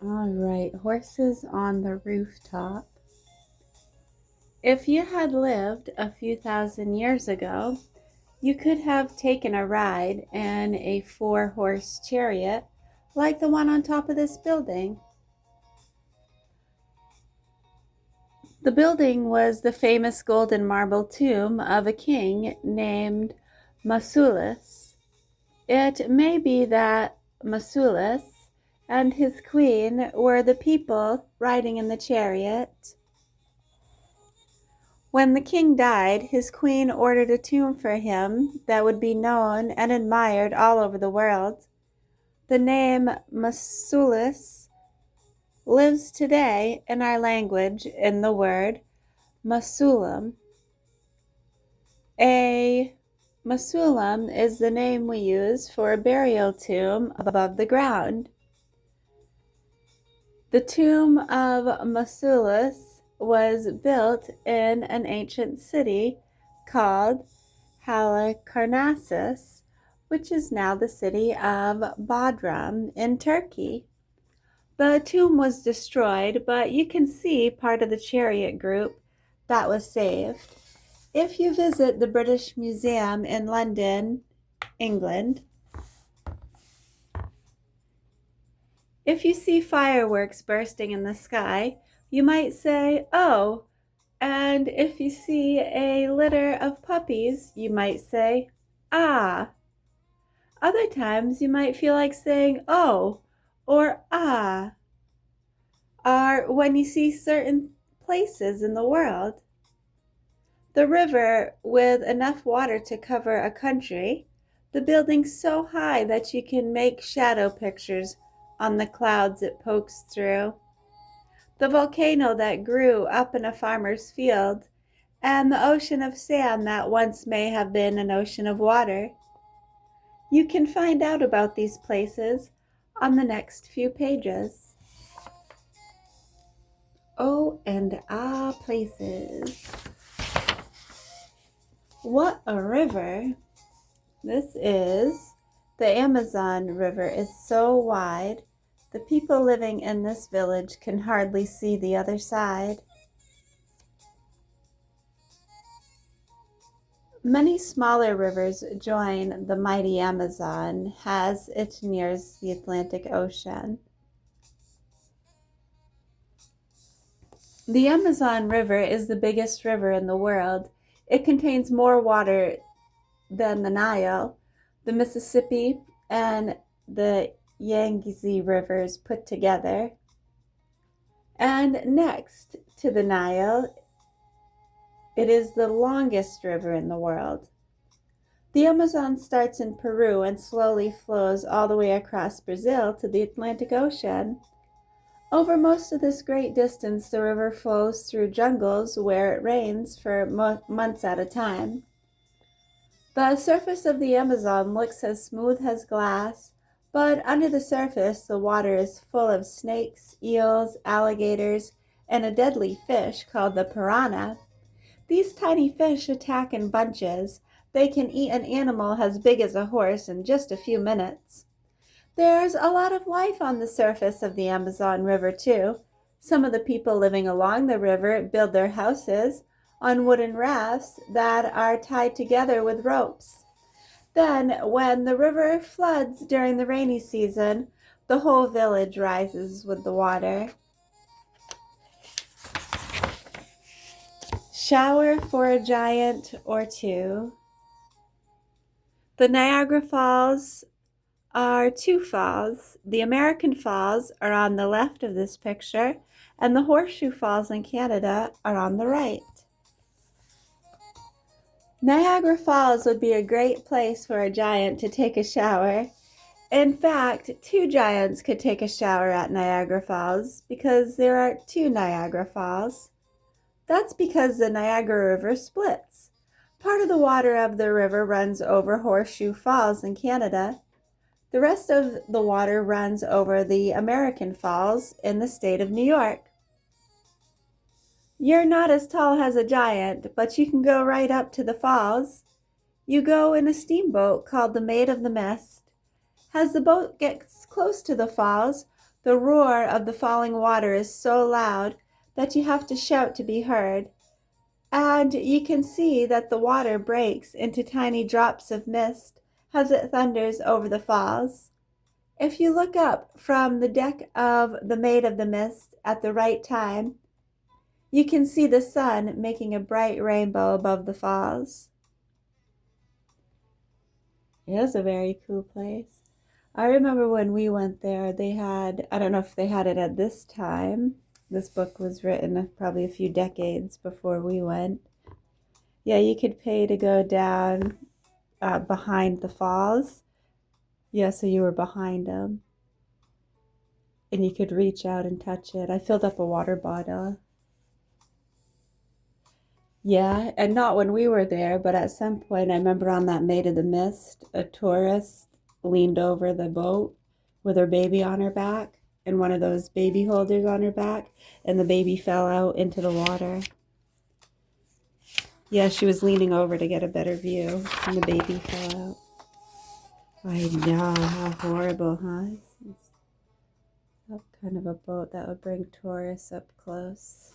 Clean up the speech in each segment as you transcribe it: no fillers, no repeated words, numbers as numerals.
All right, horses on the rooftop. If you had lived a few thousand years ago, you could have taken a ride in a four-horse chariot like the one on top of this building. The building was the famous golden marble tomb of a king named Mausolus. It may be that Mausolus and his queen were the people riding in the chariot. When the king died, his queen ordered a tomb for him that would be known and admired all over the world. The name Mausolus lives today in our language in the word Mausoleum. A mausoleum is the name we use for a burial tomb above the ground. The tomb of Mausolus was built in an ancient city called Halicarnassus, which is now the city of Bodrum in Turkey. The tomb was destroyed, but you can see part of the chariot group that was saved. If you visit the British Museum in London, England, if you see fireworks bursting in the sky, you might say, "Oh," and if you see a litter of puppies, you might say, "Ah." Other times you might feel like saying "oh" or "ah," or when you see certain places in the world. The river with enough water to cover a country, the building so high that you can make shadow pictures on the clouds it pokes through, the volcano that grew up in a farmer's field, and the ocean of sand that once may have been an ocean of water. You can find out about these places on the next few pages. Oh, and ah, places. What a river! This is the Amazon River is so wide, the people living in this village can hardly see the other side. Many smaller rivers join the mighty Amazon as it nears the Atlantic Ocean. The Amazon River is the biggest river in the world. It contains more water than the Nile, the Mississippi, and the Yangtze rivers put together. And next to the Nile, it is the longest river in the world. The Amazon starts in Peru and slowly flows all the way across Brazil to the Atlantic Ocean. Over most of this great distance, the river flows through jungles where it rains for months at a time. The surface of the Amazon looks as smooth as glass, but under the surface, the water is full of snakes, eels, alligators, and a deadly fish called the piranha. These tiny fish attack in bunches. They can eat an animal as big as a horse in just a few minutes. There's a lot of life on the surface of the Amazon River, too. Some of the people living along the river build their houses on wooden rafts that are tied together with ropes. Then, when the river floods during the rainy season, the whole village rises with the water. Shower for a giant or two. The Niagara Falls are two falls. The American Falls are on the left of this picture, and the Horseshoe Falls in Canada are on the right. Niagara Falls would be a great place for a giant to take a shower. In fact, two giants could take a shower at Niagara Falls because there are two Niagara Falls. That's because the Niagara River splits. Part of the water of the river runs over Horseshoe Falls in Canada. The rest of the water runs over the American Falls in the state of New York. You're not as tall as a giant, but you can go right up to the falls. You go in a steamboat called the Maid of the Mist. As the boat gets close to the falls, The roar of the falling water is so loud that you have to shout to be heard, and you can see that the water breaks into tiny drops of mist as it thunders over the falls. If you look up from the deck of the Maid of the Mist at the right time, you can see the sun making a bright rainbow above the falls. It is a very cool place. I remember when we went there, they had, I don't know if they had it at this time. This book was written probably a few decades before we went. Yeah, you could pay to go down behind the falls. Yeah, so you were behind them. And you could reach out and touch it. I filled up a water bottle. Yeah, and not when we were there, but at some point, I remember on that Maid of the Mist, a tourist leaned over the boat with her baby on her back and one of those baby holders on her back, and the baby fell out into the water. Yeah, she was leaning over to get a better view, and the baby fell out. I know, how horrible, huh? It's that kind of a boat that would bring tourists up close.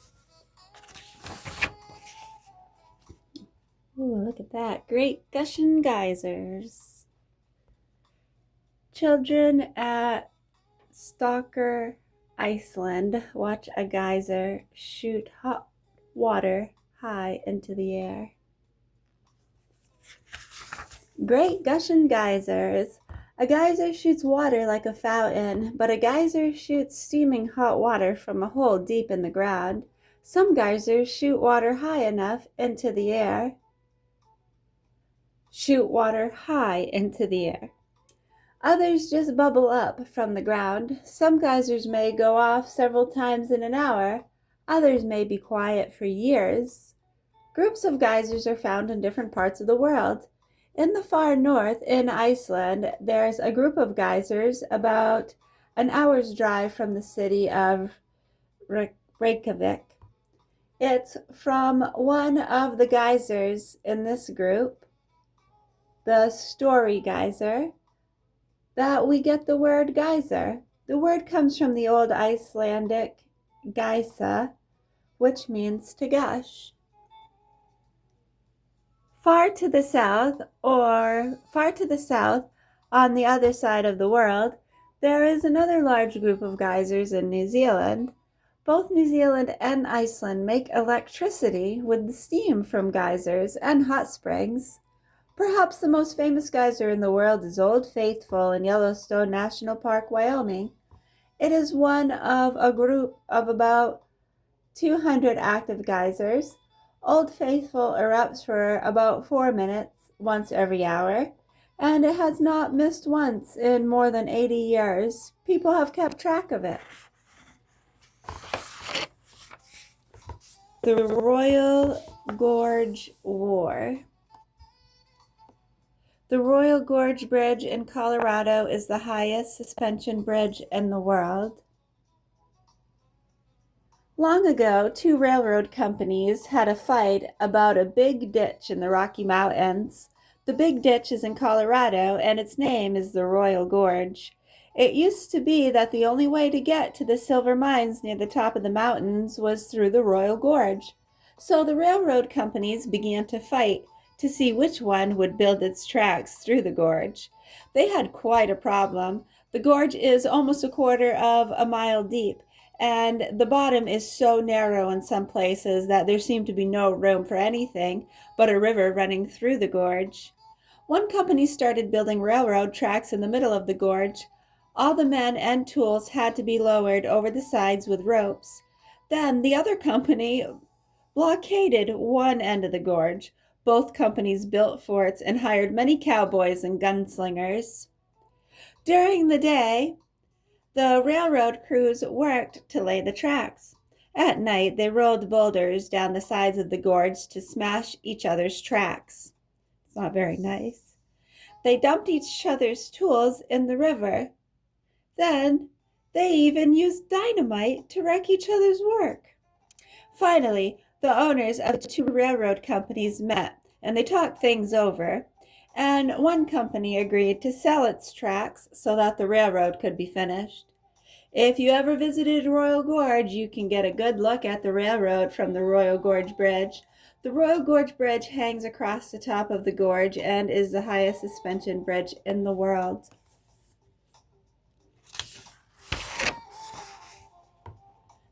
Ooh, look at that. Great gushing geysers. Children at Stalker, Iceland watch a geyser shoot hot water high into the air. Great gushing geysers. A geyser shoots water like a fountain, but a geyser shoots steaming hot water from a hole deep in the ground. Some geysers shoot water high enough into the air. Shoot water high into the air. Others just bubble up from the ground. Some geysers may go off several times in an hour. Others may be quiet for years. Groups of geysers are found in different parts of the world. In the far north, in Iceland, there's a group of geysers about an hour's drive from the city of Reykjavik. It's from one of the geysers in this group, the Story Geyser, that we get the word geyser. The word comes from the Old Icelandic geisa, which means to gush. Far to the south, on the other side of the world, there is another large group of geysers in New Zealand. Both New Zealand and Iceland make electricity with the steam from geysers and hot springs. Perhaps the most famous geyser in the world is Old Faithful in Yellowstone National Park, Wyoming. It is one of a group of about 200 active geysers. Old Faithful erupts for about 4 minutes once every hour, and it has not missed once in more than 80 years. People have kept track of it. The Royal Gorge War. The Royal Gorge Bridge in Colorado is the highest suspension bridge in the world. Long ago, two railroad companies had a fight about a big ditch in the Rocky Mountains. The big ditch is in Colorado, and its name is the Royal Gorge. It used to be that the only way to get to the silver mines near the top of the mountains was through the Royal Gorge. So the railroad companies began to fight to see which one would build its tracks through the gorge. They had quite a problem. The gorge is almost a quarter of a mile deep, and the bottom is so narrow in some places that there seemed to be no room for anything but a river running through the gorge. One company started building railroad tracks in the middle of the gorge. All the men and tools had to be lowered over the sides with ropes. Then the other company blockaded one end of the gorge. Both companies built forts and hired many cowboys and gunslingers. During the day, the railroad crews worked to lay the tracks. At night, they rolled boulders down the sides of the gorge to smash each other's tracks. It's not very nice. They dumped each other's tools in the river. Then, they even used dynamite to wreck each other's work. Finally, the owners of the two railroad companies met, and they talked things over, and one company agreed to sell its tracks so that the railroad could be finished. If you ever visited Royal Gorge, you can get a good look at the railroad from the Royal Gorge Bridge. The Royal Gorge Bridge hangs across the top of the gorge and is the highest suspension bridge in the world.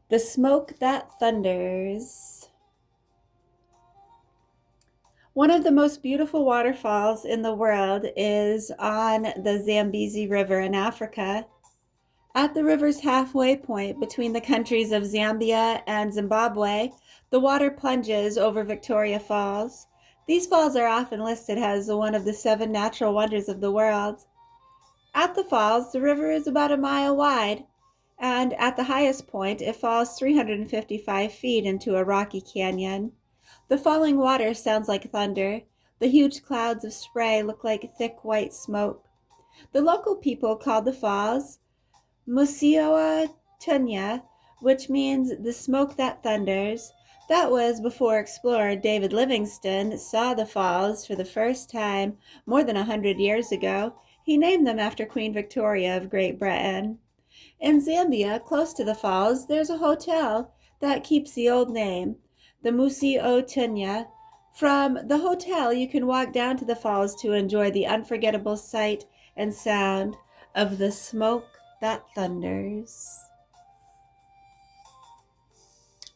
The Smoke That Thunders. One of the most beautiful waterfalls in the world is on the Zambezi River in Africa. At the river's halfway point between the countries of Zambia and Zimbabwe, the water plunges over Victoria Falls. These falls are often listed as one of the 7 natural wonders of the world. At the falls, the river is about a mile wide, and at the highest point, it falls 355 feet into a rocky canyon. The falling water sounds like thunder. The huge clouds of spray look like thick white smoke. The local people call the falls Musioa Tunya, which means the smoke that thunders. That was before explorer David Livingstone saw the falls for the first time more than 100 years ago. He named them after Queen Victoria of Great Britain. In Zambia, close to the falls, there's a hotel that keeps the old name, the Musioa Tunya. From the hotel, you can walk down to the falls to enjoy the unforgettable sight and sound of the smoke that thunders.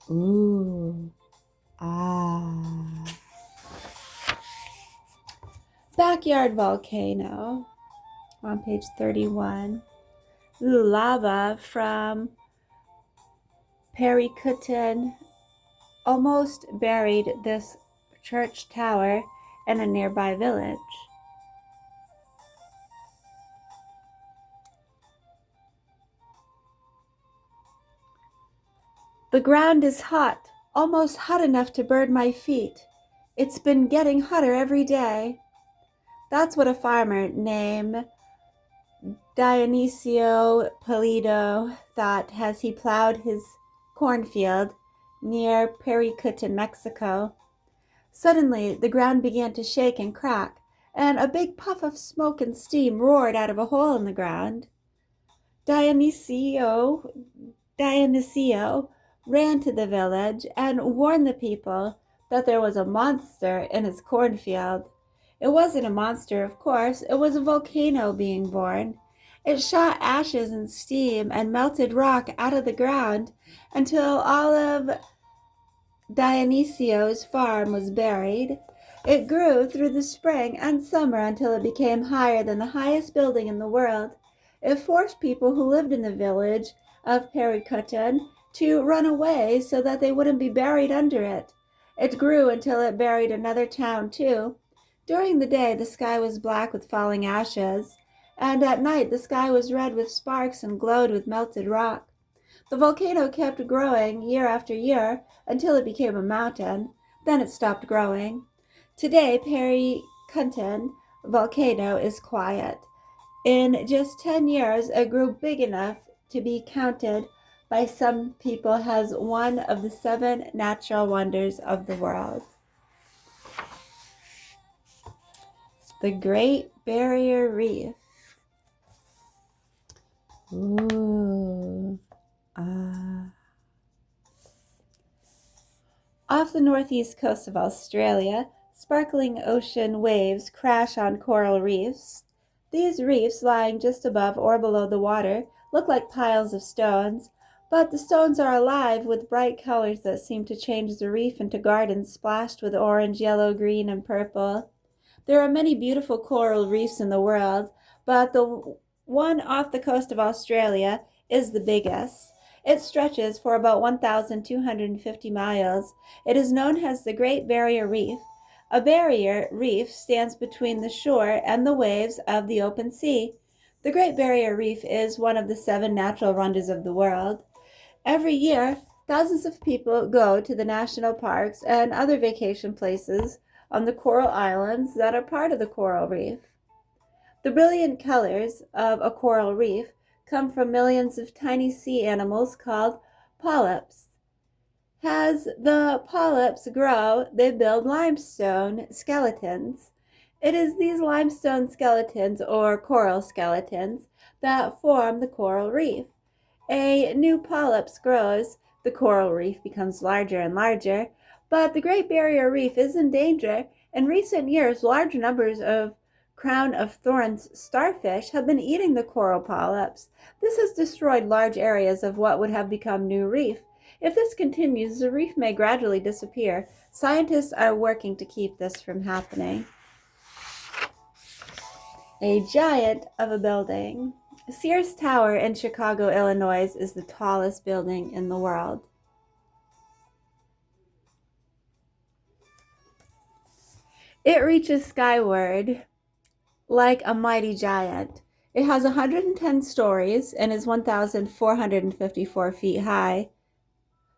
Ooh, ah. Backyard volcano on page 31. Lava from Perikutan almost buried this church tower in a nearby village. The ground is hot, almost hot enough to burn my feet. It's been getting hotter every day. That's what a farmer named Dionisio Pulido thought as he plowed his cornfield near Perikutan, Mexico. Suddenly, the ground began to shake and crack, and a big puff of smoke and steam roared out of a hole in the ground. Dionisio ran to the village and warned the people that there was a monster in his cornfield. It wasn't a monster, of course. It was a volcano being born. It shot ashes and steam and melted rock out of the ground until all of Dionysio's farm was buried. It grew through the spring and summer until it became higher than the highest building in the world. It forced people who lived in the village of Perikutan to run away so that they wouldn't be buried under it. It grew until it buried another town too. During the day, the sky was black with falling ashes, and at night the sky was red with sparks and glowed with melted rock. The volcano kept growing year after year until it became a mountain. Then it stopped growing. Today, Perikutan volcano is quiet. In just 10 years, it grew big enough to be counted by some people as one of the 7 natural wonders of the world. The Great Barrier Reef. Ooh. Off the northeast coast of Australia, sparkling ocean waves crash on coral reefs. These reefs, lying just above or below the water, look like piles of stones, but the stones are alive with bright colors that seem to change the reef into gardens splashed with orange, yellow, green, and purple. There are many beautiful coral reefs in the world, but the one off the coast of Australia is the biggest. It stretches for about 1,250 miles. It is known as the Great Barrier Reef. A barrier reef stands between the shore and the waves of the open sea. The Great Barrier Reef is one of the 7 natural wonders of the world. Every year, thousands of people go to the national parks and other vacation places on the coral islands that are part of the coral reef. The brilliant colors of a coral reef come from millions of tiny sea animals called polyps. As the polyps grow, they build limestone skeletons. It is these limestone skeletons, or coral skeletons, that form the coral reef. A new polyp grows, the coral reef becomes larger and larger, but the Great Barrier Reef is in danger. In recent years, large numbers of crown of thorns starfish have been eating the coral polyps. This has destroyed large areas of what would have become new reef. If this continues, the reef may gradually disappear. Scientists are working to keep this from happening. A giant of a building. Sears Tower in Chicago, Illinois is the tallest building in the world. It reaches skyward like a mighty giant. It has 110 stories and is 1,454 feet high.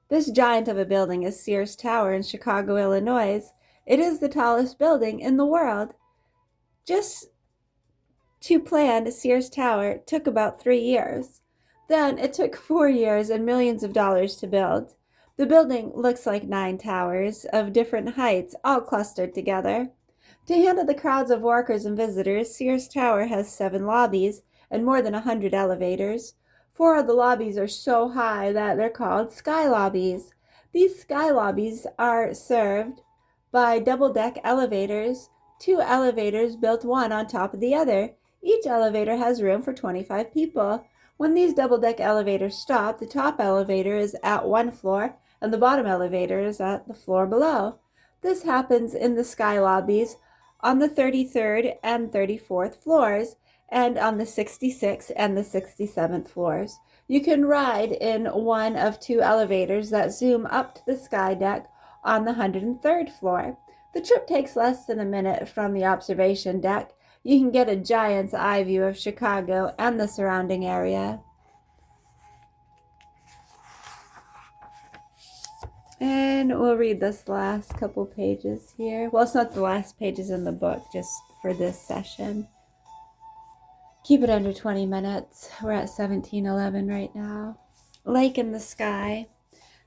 This giant of a building is Sears Tower in Chicago, Illinois. It is the tallest building in the world. Just to plan Sears Tower took about 3 years. Then it took 4 years and millions of dollars to build. The building looks like 9 towers of different heights, all clustered together. To handle the crowds of workers and visitors, Sears Tower has 7 lobbies and more than 100 elevators. 4 of the lobbies are so high that they're called sky lobbies. These sky lobbies are served by double-deck elevators, 2 elevators built one on top of the other. Each elevator has room for 25 people. When these double-deck elevators stop, the top elevator is at one floor and the bottom elevator is at the floor below. This happens in the sky lobbies on the 33rd and 34th floors and on the 66th and the 67th floors. You can ride in one of 2 elevators that zoom up to the sky deck on the 103rd floor. The trip takes less than a minute from the observation deck. You can get a giant's eye view of Chicago and the surrounding area. And we'll read this last couple pages here. Well, it's not the last pages in the book, just for this session. Keep it under 20 minutes. We're at 17:11 right now. Lake in the sky.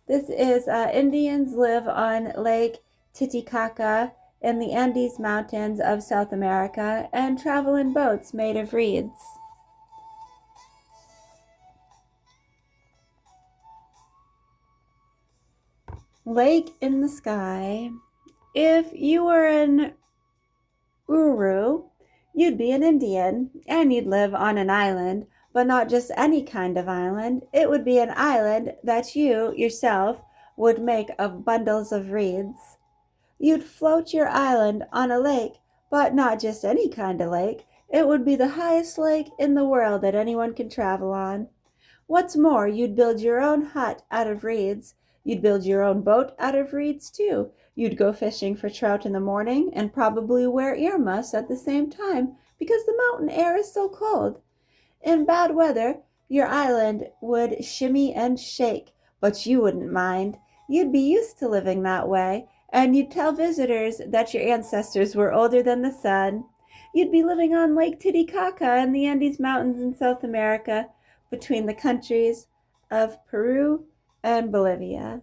This is Indians live on Lake Titicaca in the Andes Mountains of South America and travel in boats made of reeds. Lake in the sky. If you were an Uru, you'd be an Indian, and you'd live on an island, but not just any kind of island. It would be an island that you, yourself, would make of bundles of reeds. You'd float your island on a lake, but not just any kind of lake. It would be the highest lake in the world that anyone can travel on. What's more, you'd build your own hut out of reeds. You'd build your own boat out of reeds, too. You'd go fishing for trout in the morning and probably wear earmuffs at the same time because the mountain air is so cold. In bad weather, your island would shimmy and shake, but you wouldn't mind. You'd be used to living that way, and you'd tell visitors that your ancestors were older than the sun. You'd be living on Lake Titicaca in the Andes Mountains in South America, between the countries of Peru and Bolivia.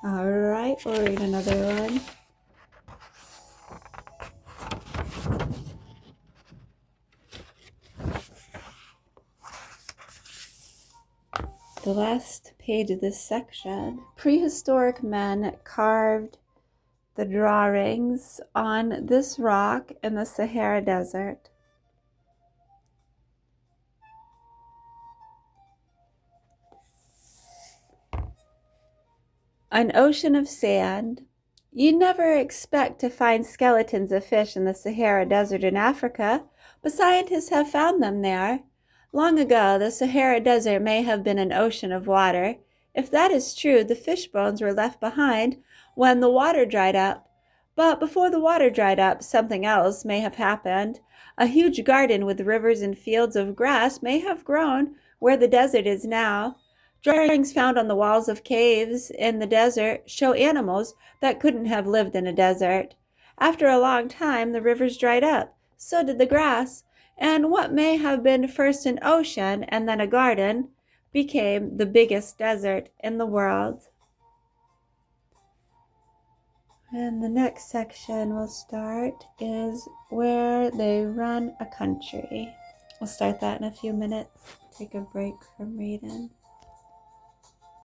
All right, we'll read another one. The last page of this section. Prehistoric men carved the drawings on this rock in the Sahara Desert. An ocean of sand. You'd never expect to find skeletons of fish in the Sahara Desert in Africa, but scientists have found them there. Long ago, the Sahara Desert may have been an ocean of water. If that is true, the fish bones were left behind when the water dried up. But before the water dried up, something else may have happened. A huge garden with rivers and fields of grass may have grown where the desert is now. Drawings found on the walls of caves in the desert show animals that couldn't have lived in a desert. After a long time, the rivers dried up. So did the grass. And what may have been first an ocean and then a garden became the biggest desert in the world. And the next section we'll start is where they run a country. We'll start that in a few minutes. Take a break from reading.